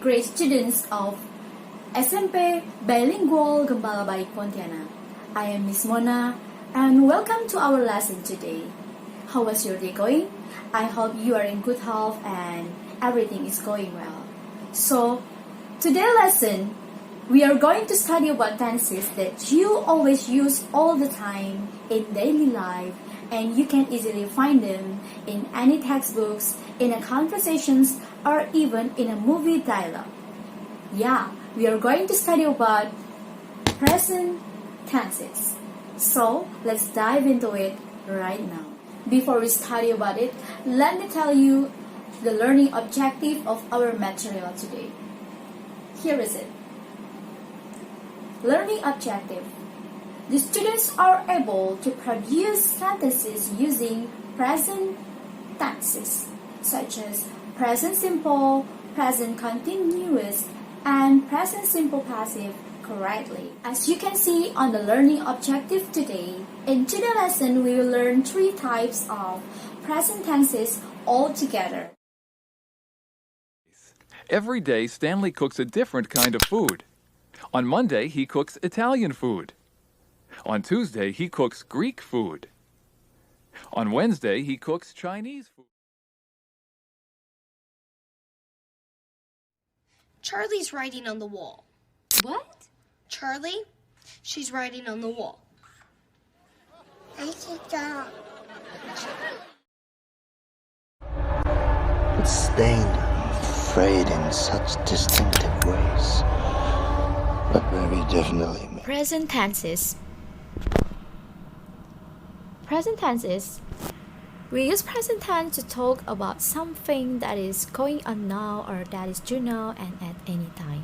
great students of SMP Bilingual Gembala Baik Pontianak. I am Miss Mona and welcome to our lesson today. How was your day going? I hope you are in good health and everything is going well. So, today's lesson, we are going to study about tenses that you always use all the time in daily life, and you can easily find them in any textbooks, in a conversations, or even in a movie dialogue. Yeah, we are going to study about present tenses. So, let's dive into it right now. Before we study about it, let me tell you the learning objective of our material today. Here is it. Learning objective. The students are able to produce sentences using present tenses, such as present simple, present continuous, and present simple passive correctly. As you can see on the learning objective today, in today's lesson we will learn 3 types of present tenses all together. Every day, Stanley cooks a different kind of food. On Monday, he cooks Italian food. On Tuesday, he cooks Greek food. On Wednesday, he cooks Chinese food. Charlie's writing on the wall. What? Charlie? She's writing on the wall. I should go. It's stained, frayed in such distinctive ways, but very definitely made. Present tenses. Present tenses. We use present tense to talk about something that is going on now or that is true now and at any time.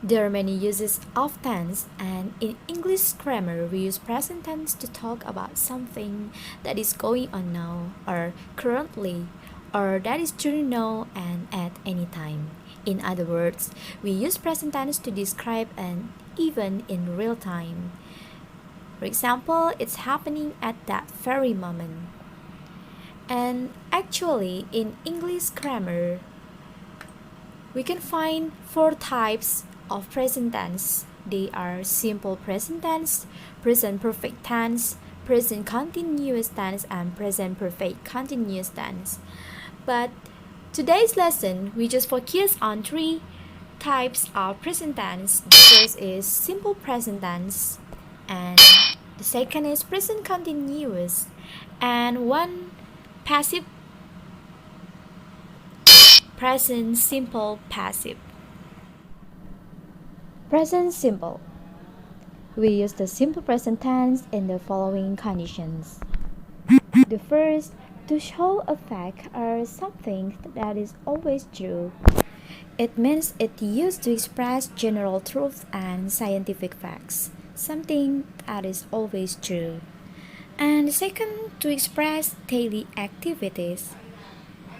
There are many uses of tense, and in English grammar we use present tense to talk about something that is going on now or currently or that is true now and at any time. In other words, we use present tense to describe an event in real time. For example, it's happening at that very moment. And actually, in English grammar, we can find 4 types of present tense. They are simple present tense, present perfect tense, present continuous tense, and present perfect continuous tense. But today's lesson, we just focus on 3 types of present tense. The first is simple present tense, and the second is present continuous, and one passive present simple passive. Present simple. We use the simple present tense in the following conditions. The first, to show a fact or something that is always true. It means it used to express general truths and scientific facts, something that is always true. And the second, to express daily activities,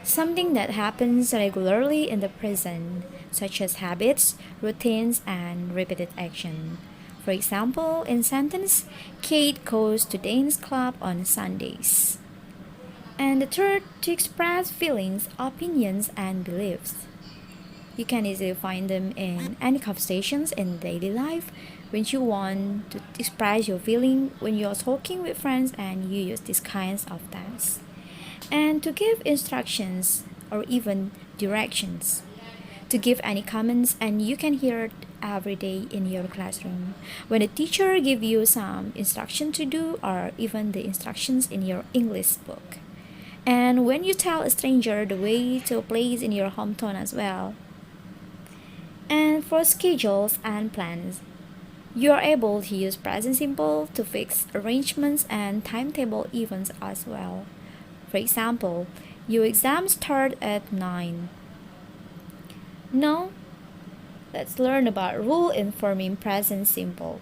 something that happens regularly in the present, such as habits, routines, and repeated action. For example, in sentence, Kate goes to dance club on Sundays. And the third, to express feelings, opinions, and beliefs. You can easily find them in any conversations in daily life when you want to express your feeling when you're talking with friends, and you use these kinds of tense. And to give instructions or even directions. To give any comments, and you can hear it every day in your classroom. When a teacher gives you some instruction to do, or even the instructions in your English book. And when you tell a stranger the way to a place in your hometown as well. And for schedules and plans, you are able to use present simple to fix arrangements and timetable events as well. For example, your exams start at 9. Now, let's learn about rule in forming present simple.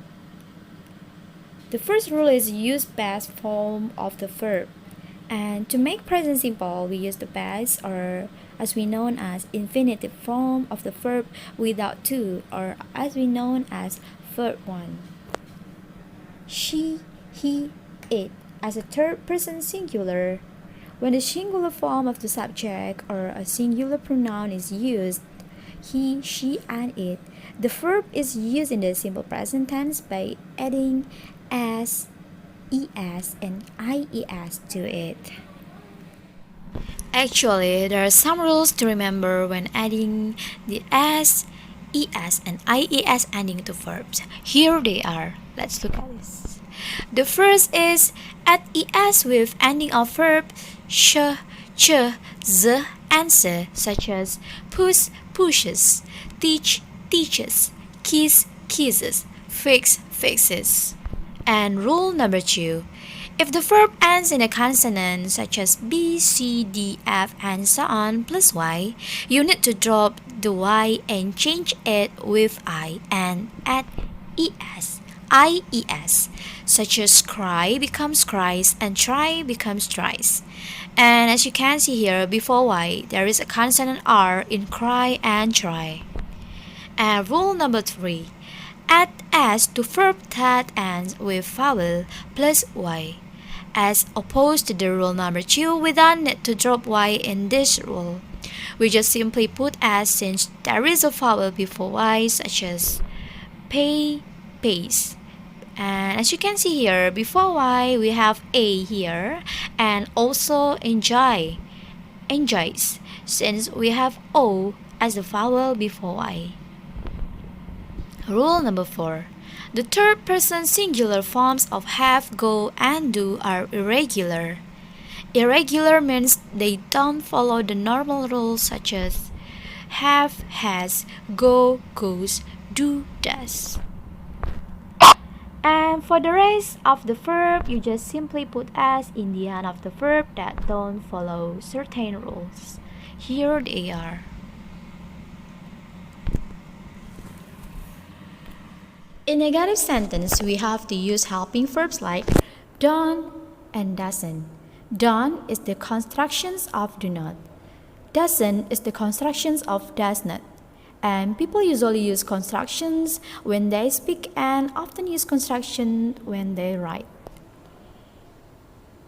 The first rule is use past form of the verb. And to make present simple, we use the past, or as we known as infinitive form of the verb without to, or as we known as verb 1. She, he, it as a third person singular. When the singular form of the subject or a singular pronoun is used, he, she, and it. The verb is used in the simple present tense by adding s, es, and ies to it. Actually, there are some rules to remember when adding the s, es, and ies ending to verbs. Here they are. Let's look at this. The first is add es with ending of verb sh, ch, z, and se, such as push, pushes, teach, teaches, kiss, kisses, fix, fixes. And rule number 2. If the verb ends in a consonant such as B, C, D, F, and so on plus Y, you need to drop the Y and change it with I and add ES, IES, such as cry becomes cries and try becomes tries. And as you can see here, before Y, there is a consonant R in cry and try. And rule number 3. Add S to verb that ends with vowel plus Y. As opposed to the rule number 2, we don't need to drop Y in this rule. We just simply put S since there is a vowel before Y, such as pay, pays. And as you can see here, before Y we have A here, and also enjoy, enjoys, since we have O as the vowel before Y. Rule number 4. The third person singular forms of have, go, and do are irregular. Irregular means they don't follow the normal rules such as have, has, go, goes, do, does. And for the rest of the verb, you just simply put s in the end of the verb that don't follow certain rules. Here they are. In negative sentence, we have to use helping verbs like don't and doesn't. Don't is the constructions of do not. Doesn't is the constructions of does not. And people usually use constructions when they speak and often use construction when they write.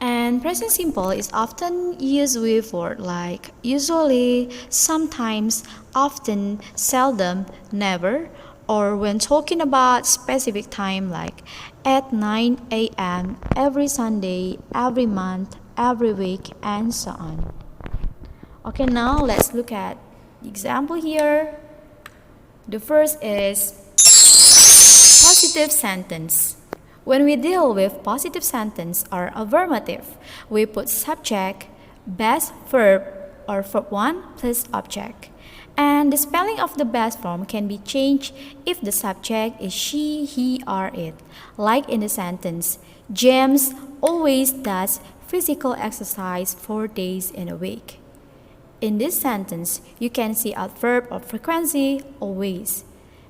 And present simple is often used with words like usually, sometimes, often, seldom, never, or when talking about specific time like at 9 a.m., every Sunday, every month, every week, and so on. Okay, now let's look at the example here. The first is positive sentence. When we deal with positive sentence or affirmative, we put subject, best verb, or verb 1 plus object. And the spelling of the best form can be changed if the subject is she, he, or it. Like in the sentence, James always does physical exercise 4 days in a week. In this sentence, you can see a verb of frequency, always.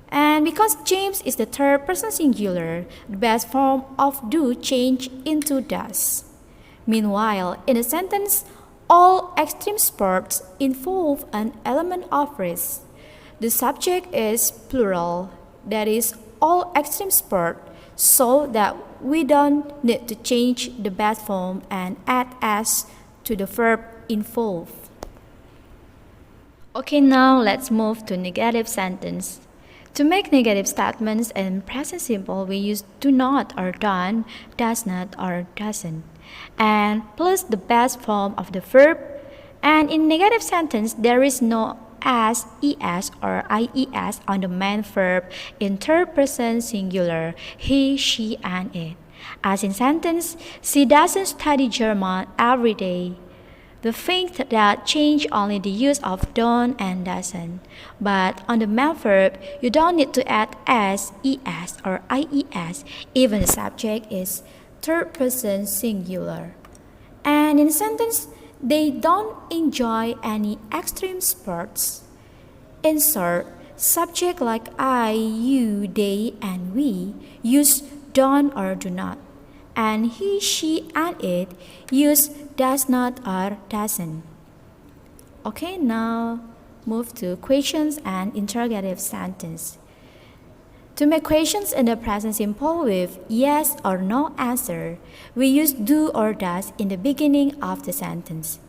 And because James is the third person singular, the best form of do change into does. Meanwhile, in the sentence, all extreme sports involve an element of risk. The subject is plural, that is, all extreme sport, so that we don't need to change the best form and add s to the verb involved. Okay, now let's move to negative sentence. To make negative statements in present simple, we use do not or don't, does not or doesn't, and plus the best form of the verb. And in negative sentence, there is no as, es, or ies on the main verb in third person singular, he, she, and it. As in sentence, she doesn't study German every day. The thing that change only the use of don't and doesn't. But on the main verb, you don't need to add s, es, or ies, even the subject is third person singular. And in sentence, they don't enjoy any extreme sports. In short, subject like I, you, they, and we use don't or do not. And he, she, and it use does not or doesn't. Okay, now move to questions and interrogative sentence. To make questions in the present simple with yes or no answer, we use do or does in the beginning of the sentence.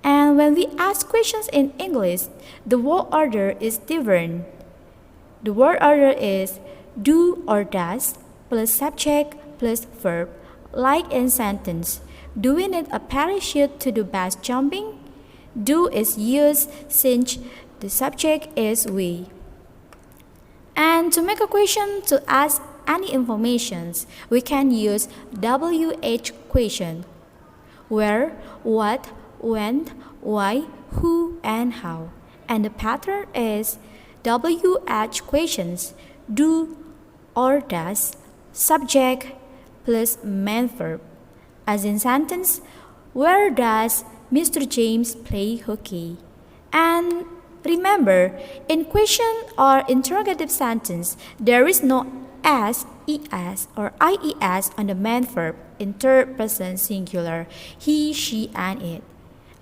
And when we ask questions in English, the word order is different. The word order is do or does plus subject plus verb, like in sentence. Do we need a parachute to do base jumping? Do is used since the subject is we. And to make a question to ask any information, we can use WH question. Where, what, when, why, who, and how. And the pattern is WH questions, do or does, subject plus main verb. As in sentence, where does Mr. James play hockey? And remember, in question or interrogative sentence, there is no s, es, or ies on the main verb in third person singular, he, she, and it,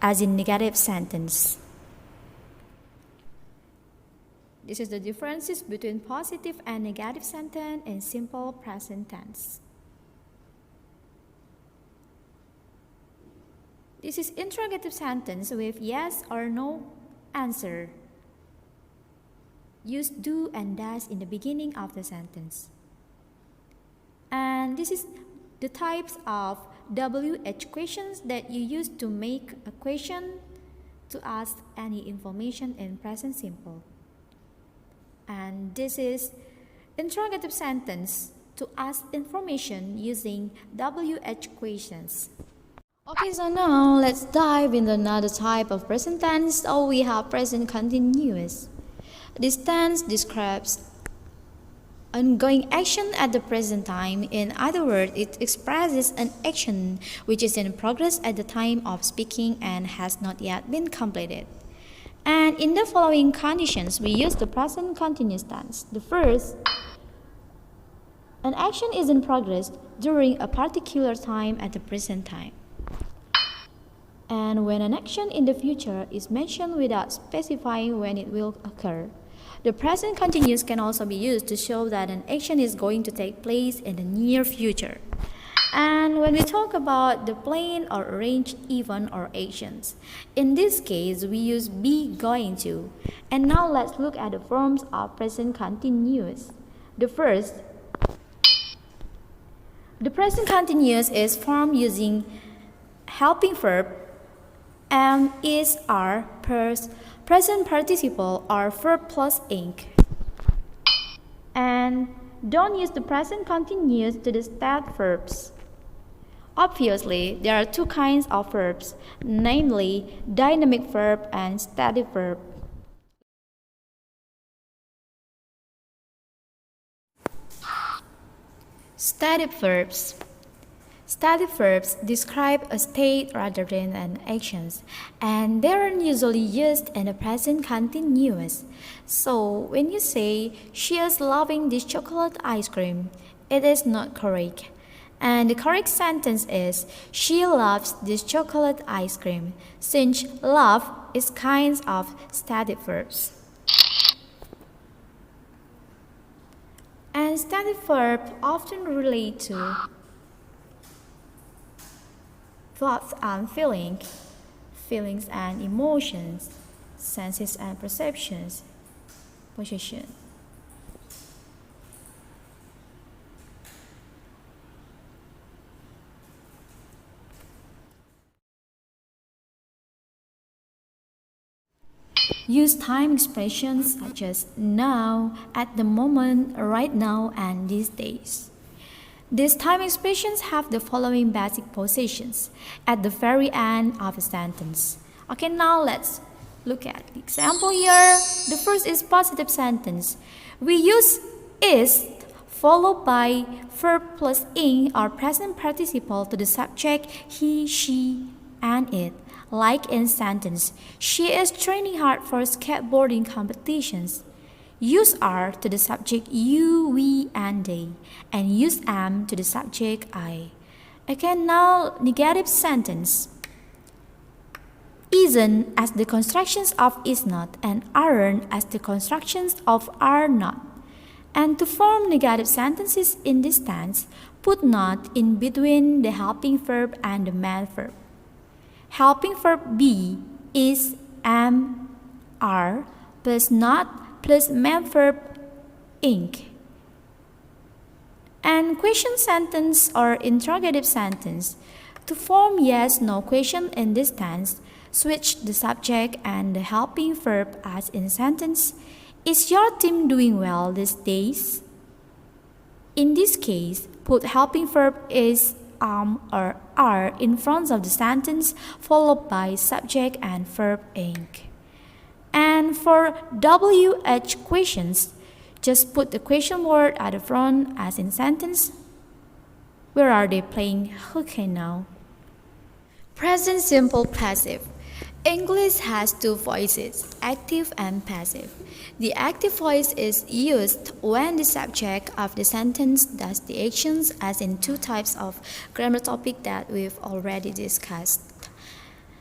as in negative sentence. This is the differences between positive and negative sentence in simple present tense. This is interrogative sentence with yes or no answer. Use do and does in the beginning of the sentence. And this is the types of WH questions that you use to make a question to ask any information in present simple. And this is interrogative sentence to ask information using WH questions. Okay, so now let's dive into another type of present tense. So we have present continuous. This tense describes ongoing action at the present time. In other words, it expresses an action which is in progress at the time of speaking and has not yet been completed. And in the following conditions, we use the present continuous tense. The first, an action is in progress during a particular time at the present time. And when an action in the future is mentioned without specifying when it will occur. The present continuous can also be used to show that an action is going to take place in the near future. And when we talk about the planned or arranged event or actions, in this case we use be going to. And now let's look at the forms of present continuous. The first, the present continuous is formed using helping verb am, is, are, plus present participle or verb plus ing. And don't use the present continuous to the stat verbs. Obviously, there are two kinds of verbs, namely dynamic verb and static verb. Static verbs. Static verbs describe a state rather than an action, and they are usually used in the present continuous. So, when you say, she is loving this chocolate ice cream, it is not correct. And the correct sentence is, she loves this chocolate ice cream, since love is kind of static verbs. And static verbs often relate to thoughts and feelings and emotions, senses and perceptions, possession. Use time expressions such as now, at the moment, right now, and these days. These time expressions have the following basic positions at the very end of a sentence. Okay, now let's look at the example here. The first is positive sentence. We use is followed by verb plus ing or present participle to the subject he, she, and it. Like in sentence, she is training hard for skateboarding competitions. Use are to the subject you, we, and they, and use am to the subject I. Okay, now negative sentence. Isn't as the constructions of is not, and aren't as the constructions of are not. And to form negative sentences in this tense, put not in between the helping verb and the main verb. helping verb be is am, are, plus not, plus main verb ink. And question sentence or interrogative sentence. To form yes-no question in this tense, switch the subject and the helping verb as in sentence. Is your team doing well these days? In this case, put helping verb is or are in front of the sentence, followed by subject and verb ink. And for WH questions, just put the question word at the front as in sentence. Where are they playing hockey now? Present simple passive. English has two voices, active and passive. The active voice is used when the subject of the sentence does the actions, as in two types of grammar topic that we've already discussed.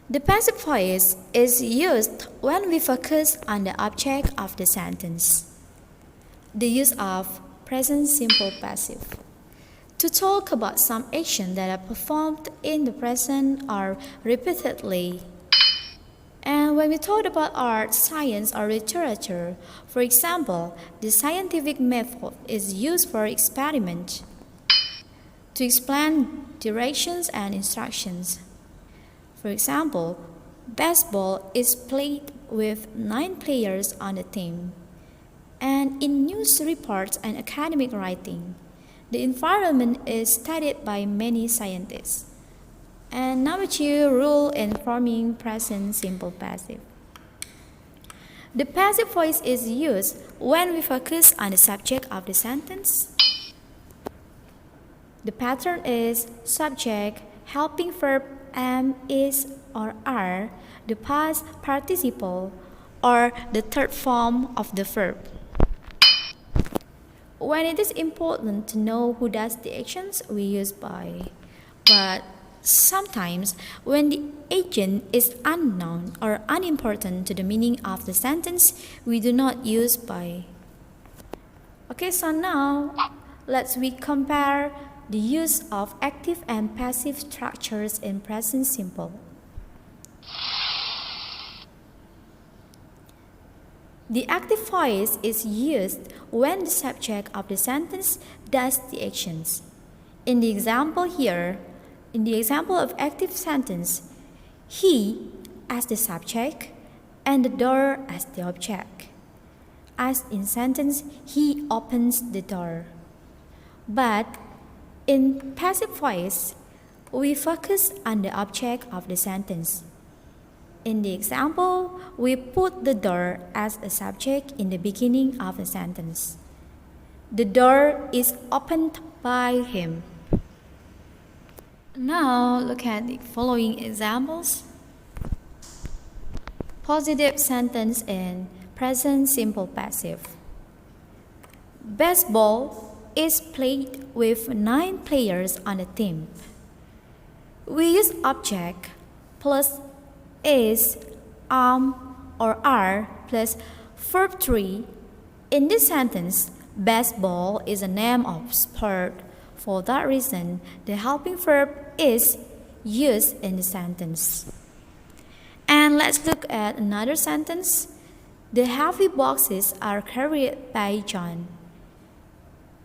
The passive voice is used when we focus on the object of the sentence. The use of present simple passive. To talk about some action that are performed in the present or repeatedly. And when we talk about art, science, or literature, for example, the scientific method is used for experiment to explain directions and instructions. For example, baseball is played with 9 players on the team. And in news reports and academic writing, the environment is studied by many scientists. And number 2, rule in forming present simple passive. The passive voice is used when we focus on the subject of the sentence. The pattern is subject, helping verb am, is, or are, the past participle, or the third form of the verb. When it is important to know who does the actions, we use by. But sometimes, when the agent is unknown or unimportant to the meaning of the sentence, we do not use by. Okay, so now let's compare the use of active and passive structures in present simple. The active voice is used when the subject of the sentence does the actions. In the example of active sentence, he as the subject and the door as the object. As in sentence, he opens the door. But in passive voice, we focus on the object of the sentence. In the example, we put the door as a subject in the beginning of the sentence. The door is opened by him. Now look at the following examples. Positive sentence in present simple passive. Baseball is played with 9 players on a team. We use object plus is, or are plus verb 3. In this sentence, baseball is a name of sport. For that reason, the helping verb is used in the sentence. And let's look at another sentence. The heavy boxes are carried by John.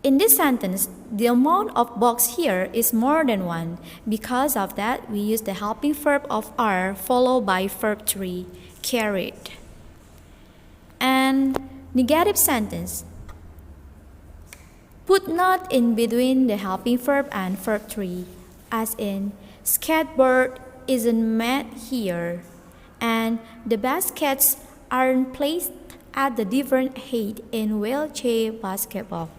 In this sentence, the amount of box here is more than 1. Because of that, we use the helping verb of are followed by verb 3, carried. And negative sentence. Put not in between the helping verb and verb 3, as in skateboard isn't met here, and the baskets aren't placed at the different height in wheelchair basketball.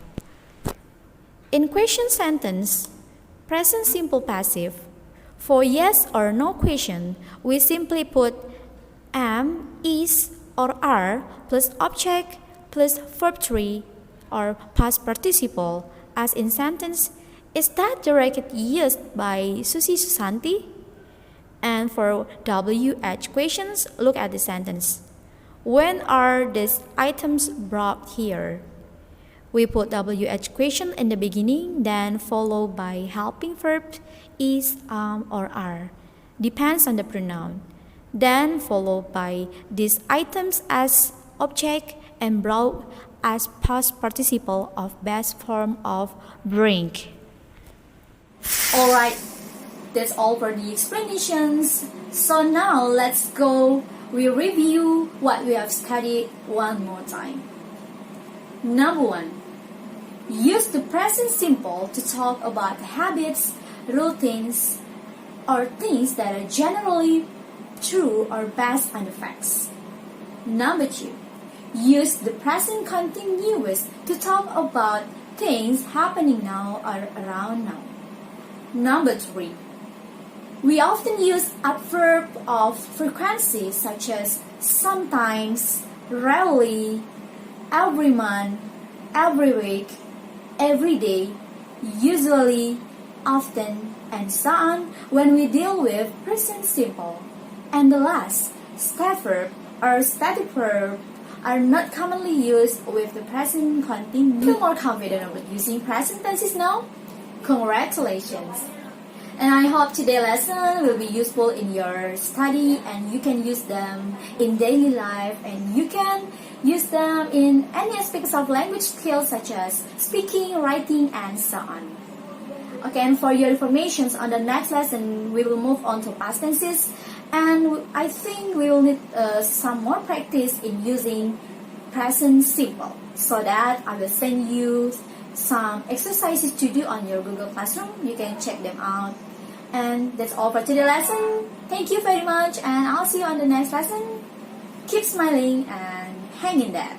In question sentence, present simple passive, for yes or no question, we simply put am, is, or are plus object plus verb 3 or past participle, as in sentence, is that the racket used by Susie Susanti? And for WH questions, look at the sentence. When are these items brought here? We put WH question in the beginning, then followed by helping verb is, or are. depends on the pronoun, then followed by these items as object and brought as past participle of best form of bring. Alright, that's all for the explanations. So now let's go. We review what we have studied one more time. Number 1. Use the present simple to talk about habits, routines, or things that are generally true or based on the facts. Number 2. Use the present continuous to talk about things happening now or around now. Number 3. We often use adverb of frequency such as sometimes, rarely, every month, every week, every day, usually, often, and so on when we deal with present simple. And the last, state verb or static verb are not commonly used with the present continuous. Feel more confident about using present tenses now? Congratulations! And I hope today's lesson will be useful in your study and you can use them in daily life and you can use them in any aspects of language skills such as speaking, writing, and so on. Okay, and for your information, on the next lesson, we will move on to past tenses and I think we will need some more practice in using present simple so that I will send you some exercises to do on your Google Classroom. You can check them out. And that's all for today's lesson. Thank you very much and I'll see you on the next lesson. Keep smiling and hang in there.